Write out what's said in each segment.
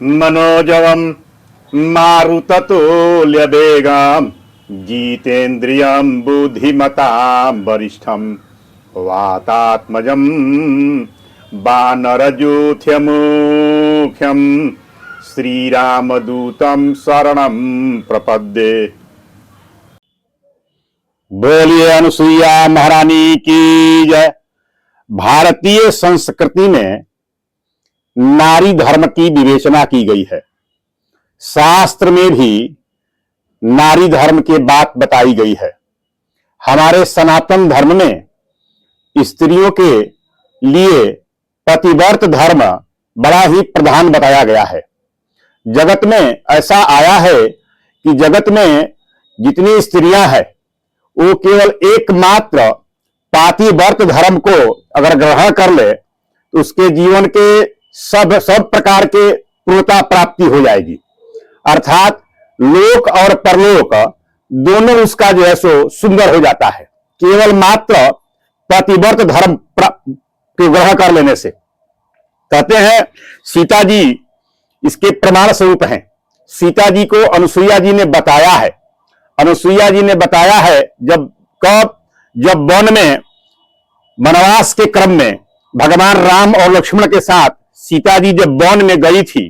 मनोजवम मारुततुल्य वेगम जितेन्द्रियं बुद्धिमतां वरिष्ठम वातात्मजं वानरयूथमुख्यं श्रीरामदूतं शरणं प्रपद्ये। बोलिए अनुसुईया महारानी की जय। भारतीय संस्कृति में नारी धर्म की विवेचना की गई है। शास्त्र में भी नारी धर्म की बात बताई गई है। हमारे सनातन धर्म में स्त्रियों के लिए पतिव्रत धर्म बड़ा ही प्रधान बताया गया है। जगत में ऐसा आया है कि जगत में जितनी स्त्रियां हैं वो केवल एकमात्र पातिव्रत धर्म को अगर ग्रहण कर ले तो उसके जीवन के सब प्रकार के पूर्णता प्राप्ति हो जाएगी। अर्थात लोक और परलोक दोनों उसका जो है सो सुंदर हो जाता है, केवल मात्र पतिव्रत धर्म को ग्रहण कर लेने से। कहते हैं सीता जी इसके प्रमाण स्वरूप हैं। सीता जी को अनुसुईया जी ने बताया है। अनुसुईया जी ने बताया है जब वन में वनवास के क्रम में भगवान राम और लक्ष्मण के साथ सीता जी जब वन में गई थी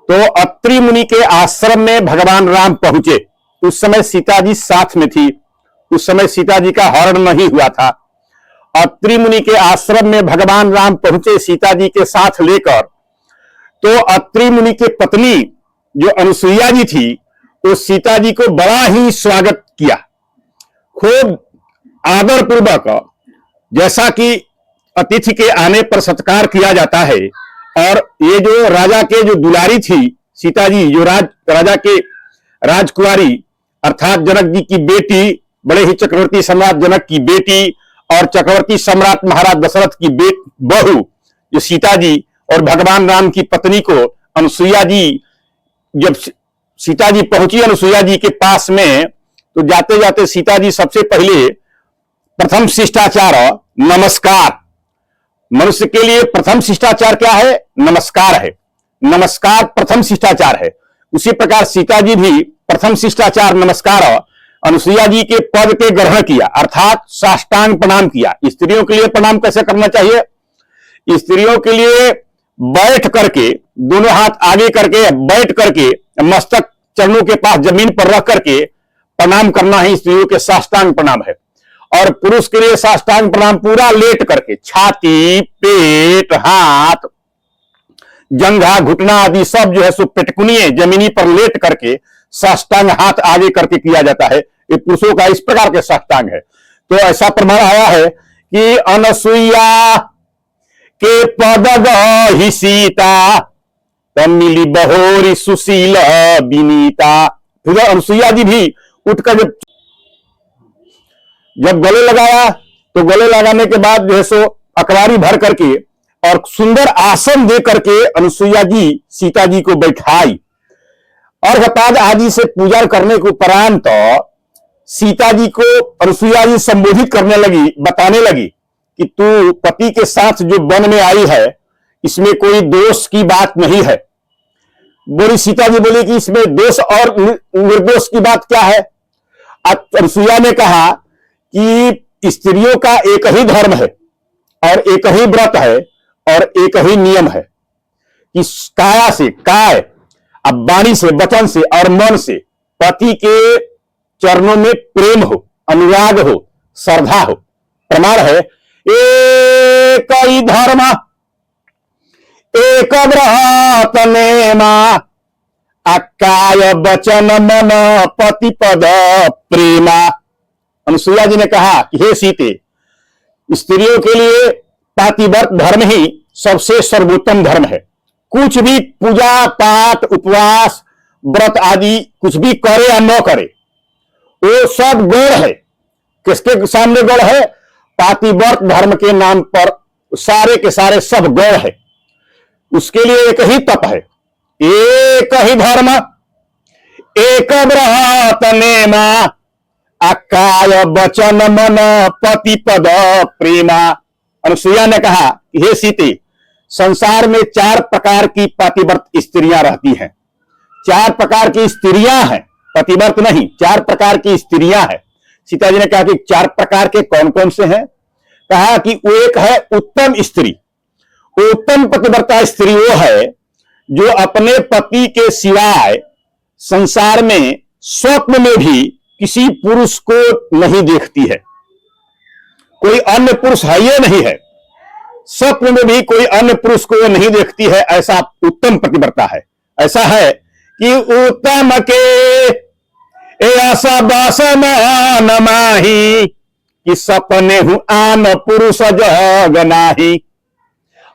तो अत्रि मुनि के आश्रम में भगवान राम पहुंचे। उस समय सीता जी साथ में थी। उस समय सीता जी का हरण नहीं हुआ था। अत्रि मुनि के आश्रम में भगवान राम पहुंचे सीता जी के साथ लेकर। तो अत्रि मुनि के पत्नी जो अनुसुईया जी थी वो सीता जी को बड़ा ही स्वागत किया, खूब आदर पूर्वक, जैसा कि अतिथि के आने पर सत्कार किया जाता है। और ये जो राजा के जो दुलारी थी सीता जी, जो राजा के राजकुमारी अर्थात जनक जी की बेटी, बड़े ही चक्रवर्ती सम्राट जनक की बेटी और चक्रवर्ती सम्राट महाराज दशरथ की बहू जो सीता जी और भगवान राम की पत्नी को अनुसुईया जी, जब सीता जी पहुंची अनुसुईया जी के पास में तो जाते जाते सीता जी सबसे पहले प्रथम शिष्टाचार नमस्कार। मनुष्य के लिए प्रथम शिष्टाचार क्या है? नमस्कार है। नमस्कार प्रथम शिष्टाचार है। उसी प्रकार सीता जी भी प्रथम शिष्टाचार नमस्कार अनुसुईया जी के पद के ग्रहण किया, अर्थात साष्टांग प्रणाम किया। स्त्रियों के लिए प्रणाम कैसे करना चाहिए? स्त्रियों के लिए बैठ करके, दोनों हाथ आगे करके बैठ करके, मस्तक चरणों के पास जमीन पर रख करके प्रणाम करना ही स्त्रियों के साष्टांग प्रणाम है। और पुरुष के लिए साष्टांग प्रणाम पूरा लेट करके, छाती, पेट, हाथ, जंघा, घुटना आदि सब जो है सो पेटकुनिए जमीनी पर लेट करके साष्टांग हाथ आगे करके किया जाता है। ये पुरुषों का इस प्रकार के साष्टांग है। तो ऐसा प्रमाण आया है कि अनसुईया के पद गहि सीता तब मिली बहोरी सुशील विनीता। फिर अनुसुईया जी भी उठकर जब गले लगाया तो गले लगाने के बाद जो है सो अकबारी भर करके और सुंदर आसन दे करके अनुसुईया जी सीता जी को बैठाई। अर्घपाद आदि से पूजा करने के उपरांत सीता जी को अनुसुईया जी संबोधित करने लगी, बताने लगी कि तू पति के साथ जो वन में आई है इसमें कोई दोष की बात नहीं है। बोली सीता जी बोली कि इसमें दोष और निर्दोष की बात क्या है? अनुसुईया ने कहा कि स्त्रियों का एक ही धर्म है और एक ही व्रत है और एक ही नियम है कि काया से, काय, अब वाणी से, वचन से और मन से पति के चरणों में प्रेम हो, अनुराग हो, श्रद्धा हो। प्रमाण है एक ही धर्म एक व्रत नेमा अकाय वचन मन पति पद प्रेमा। अनुसुईया जी ने कहा कि हे सीते, स्त्रियों के लिए पातिव्रत धर्म ही सबसे सर्वोत्तम धर्म है। कुछ भी पूजा पाठ उपवास व्रत आदि कुछ भी करे या न करे वो सब गौण है। किसके सामने गौण है? पातिव्रत धर्म के नाम पर सारे के सारे सब गौण है। उसके लिए एक ही तप है, एक ही धर्म एक व्रत नेमा अकाय वचन मन पति पद प्रेमा। अनुसुईया ने कहा कि हे सीते, संसार में 4 प्रकार की पतिव्रत स्त्रियां रहती हैं। 4 प्रकार की स्त्रियां हैं, पतिव्रत नहीं, 4 प्रकार की स्त्रियां हैं। सीता जी ने कहा कि 4 प्रकार के कौन कौन से हैं? कहा कि वो एक है उत्तम स्त्री। उत्तम पतिव्रता स्त्री वो है जो अपने पति के सिवाय संसार में स्वप्न में भी किसी पुरुष को नहीं देखती है। कोई अन्य पुरुष है ये नहीं है, स्वप्न में भी कोई अन्य पुरुष को नहीं देखती है। ऐसा उत्तम पतिव्रता है। ऐसा है कि उत्तम के ऐसा बासमान माही कि सपने हूं आन पुरुष जग नाही।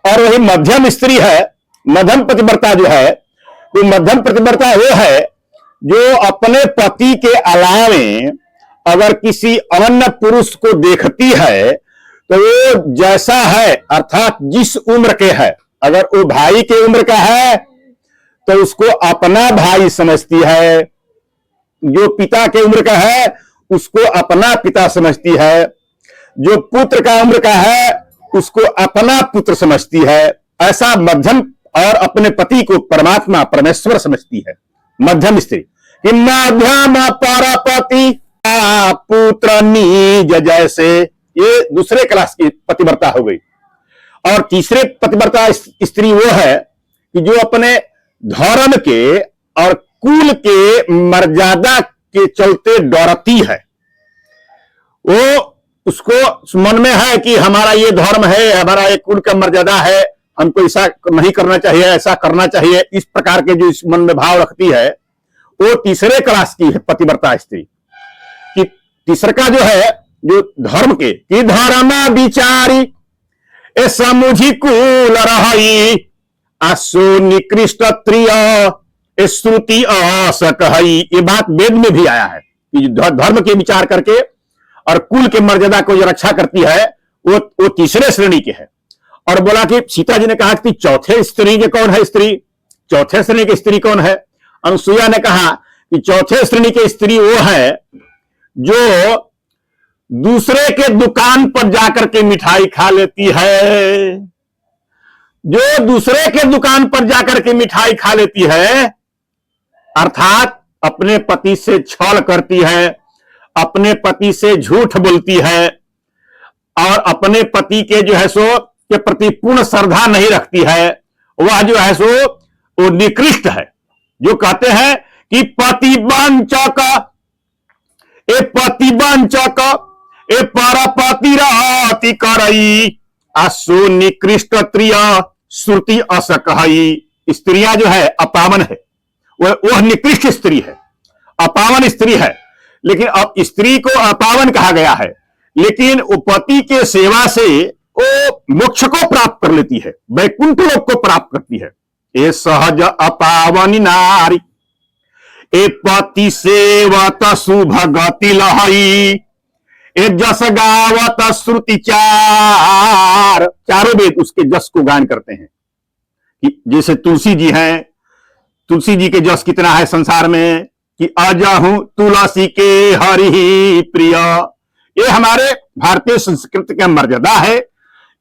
और वही मध्यम स्त्री है, मध्यम पतिव्रता जो है, वो मध्यम पतिव्रता वो है जो अपने पति के अलावे अगर किसी अन्य पुरुष को देखती है तो वो जैसा है, अर्थात जिस उम्र के है, अगर वो भाई के उम्र का है तो उसको अपना भाई समझती है, जो पिता के उम्र का है उसको अपना पिता समझती है, जो पुत्र का उम्र का है उसको अपना पुत्र समझती है। ऐसा मध्यम, और अपने पति को परमात्मा परमेश्वर समझती है मध्यम स्त्री। कि मध्यम परपति पुत्र निज जैसे, ये दूसरे क्लास की पतिव्रता हो गई। और तीसरे पतिव्रता स्त्री वो है कि जो अपने धर्म के और कुल के मर्यादा के चलते डरती है। वो उसको मन में है कि हमारा ये धर्म है, हमारा ये कुल का मर्यादा है, हमको ऐसा नहीं करना चाहिए, ऐसा करना चाहिए, इस प्रकार के जो इस मन में भाव रखती है, वो तीसरे क्लास की है पतिव्रता स्त्री। कि तीसरा जो है, जो धर्म के, कि धर्म विचारी ए समुझी कुल रही आसो निकृष्ट त्रिय श्रुति असक हई। ये बात वेद में भी आया है कि धर्म के विचार करके और कुल के मर्यादा को जो रक्षा करती है वो तीसरे श्रेणी के है। और बोला कि सीता जी ने कहा कि चौथे श्रेणी के कौन है स्त्री, चौथे श्रेणी की स्त्री कौन है? अनुसुईया ने कहा कि चौथे श्रेणी की स्त्री वो है जो दूसरे के दुकान पर जाकर के मिठाई खा लेती है, जो दूसरे के दुकान पर जाकर के मिठाई खा लेती है, अर्थात अपने पति से छल करती है, अपने पति से झूठ बोलती है और अपने पति के जो है सो के प्रति पूर्ण श्रद्धा नहीं रखती है, वह जो है सो वो निकृष्ट है। जो कहते हैं कि पतिवंचक ए परपति रहती करई आसो निकृष्ट त्रिय श्रुति असक हई। स्त्रियां जो है अपावन है, वह निकृष्ट स्त्री है, अपावन स्त्री है। लेकिन अब स्त्री को अपावन कहा गया है, लेकिन वो पति के सेवा से वो मोक्ष को प्राप्त कर लेती है, वैकुंठ लोक को प्राप्त करती है। ए सहज अपावनी नारी ए पति सेवत शुभ गति लहई ए जस गावत श्रुति चार। चारों वेद उसके जस को गान करते हैं। कि जैसे तुलसी जी हैं, तुलसी जी के जस कितना है संसार में कि अजहू तुलसी के हरि प्रिय। ये हमारे भारतीय संस्कृति का मर्यादा है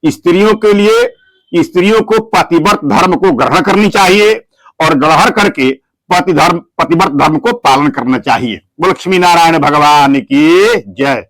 स्त्रियों के लिए। स्त्रियों को पतिव्रत धर्म को ग्रहण करनी चाहिए और ग्रहण करके पतिव्रत धर्म को पालन करना चाहिए। बोल लक्ष्मी नारायण भगवान की जय।